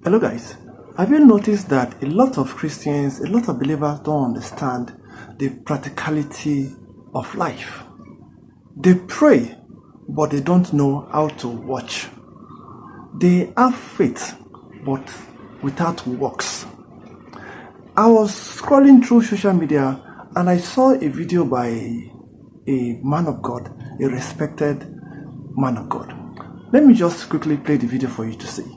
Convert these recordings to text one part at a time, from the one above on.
Hello guys, have you noticed that a lot of Christians, a lot of believers don't understand the practicality of life? They pray, but they don't know how to watch. They have faith, but without works. I was scrolling through social media and I saw a video by a man of God, a respected man of God. Let me just quickly play the video for you to see.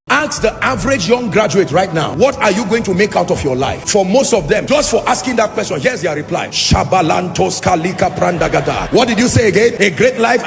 Ask the average young graduate right now, what are you going to make out of your life? For most of them, just for asking that question, here's their reply. Shabalantos kalika prandagada. What did you say again? A great life.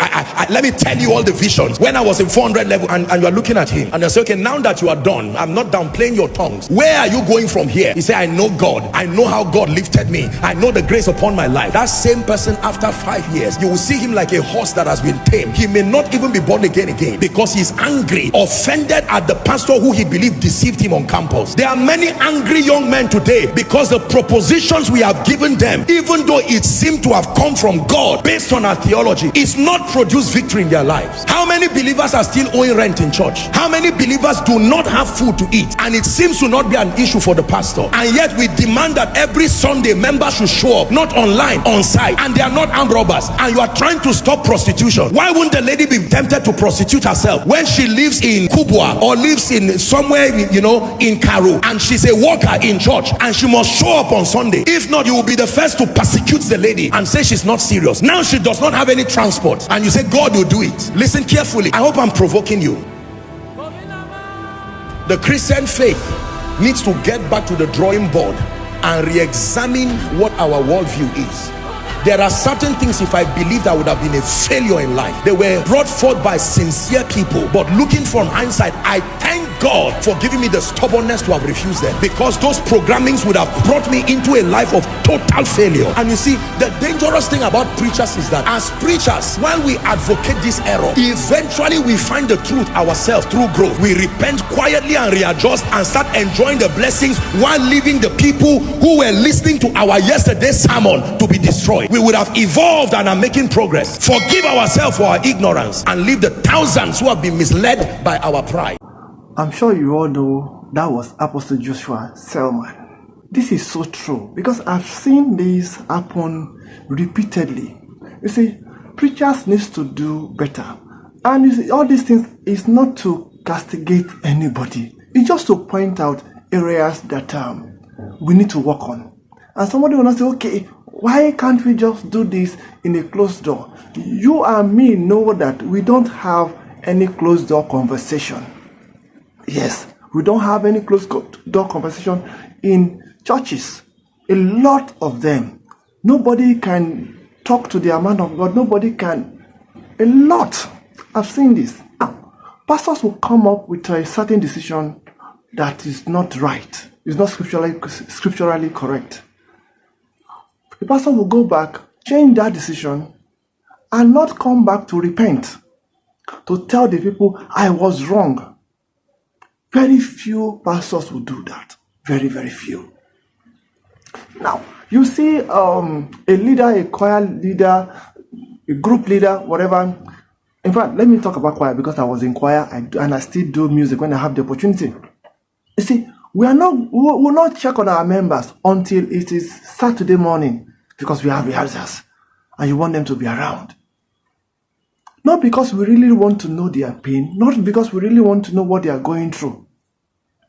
Let me tell you all the visions. When I was in 400 level and you are looking at him and they say, okay, now that you are done, I'm not downplaying your tongues. Where are you going from here? He said, I know God. I know how God lifted me. I know the grace upon my life. That same person, after 5 years, you will see him like a horse that has been tamed. He may not even be born again because he's angry, offended at the pastor who he believed deceived him on campus. There are many angry young men today because the propositions we have given them, even though it seemed to have come from God based on our theology, it's not produced victory in their lives. How many believers are still owing rent in church? How many believers do not have food to eat? And it seems to not be an issue for the pastor. And yet we demand that every Sunday members should show up, not online, on site, and they are not armed robbers. And you are trying to stop prostitution. Why wouldn't the lady be tempted to prostitute herself when she lives in Kubwa or lives in somewhere, you know, in Karu, and she's a worker in church and she must show up on Sunday? If not, you will be the first to persecute the lady and say she's not serious. Now she does not have any transport and you say God will do it. Listen carefully. I hope I'm provoking you. The Christian faith needs to get back to the drawing board and re-examine what our worldview is. There are certain things, if I believed, I would have been a failure in life. They were brought forth by sincere people, but looking from hindsight, I thank God for giving me the stubbornness to have refused them, because those programmings would have brought me into a life of total failure. And you see, the dangerous thing about preachers is that as preachers, while we advocate this error, eventually we find the truth ourselves through growth. We repent quietly and readjust and start enjoying the blessings while leaving the people who were listening to our yesterday's sermon to be destroyed. We would have evolved and are making progress. Forgive ourselves for our ignorance and leave the thousands who have been misled by our pride. I'm sure you all know that was Apostle Joshua Selman. This is so true because I've seen this happen repeatedly. You see, preachers need to do better. And you see, all these things is not to castigate anybody. It's just to point out areas that we need to work on. And somebody will not say, okay, why can't we just do this in a closed door? You and me know that we don't have any closed door conversation. Yes, we don't have any closed door conversation in churches. A lot of them. Nobody can talk to the man of God. Nobody can. A lot. I've seen this. Now, pastors will come up with a certain decision that is not right. It's not scripturally correct. The pastor will go back, change that decision, and not come back to repent, to tell the people, I was wrong. Very few pastors will do that. Very, very few. Now, you see a leader, a choir leader, a group leader, whatever. In fact, let me talk about choir because I was in choir and I still do music when I have the opportunity. You see, we will not check on our members until it is Saturday morning because we have rehearsals and you want them to be around. Not because we really want to know their pain, not because we really want to know what they are going through.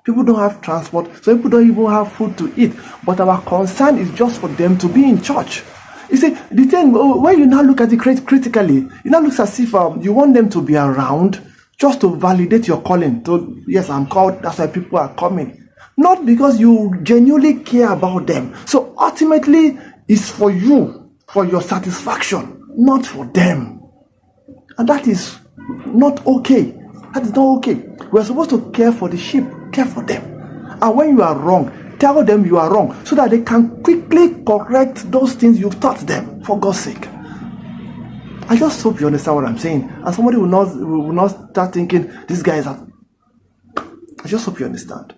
People don't have transport, so people don't even have food to eat. But our concern is just for them to be in church. You see, the thing, when you now look at it critically, it now looks as if you want them to be around just to validate your calling. So, yes, I'm called, that's why people are coming. Not because you genuinely care about them. So ultimately, it's for you, for your satisfaction, not for them. And that is not okay. That is not okay. We're supposed to care for the sheep, care for them. And when you are wrong, tell them you are wrong so that they can quickly correct those things you've taught them, for God's sake. I just hope you understand what I'm saying. And somebody will not start thinking, this guy is I just hope you understand.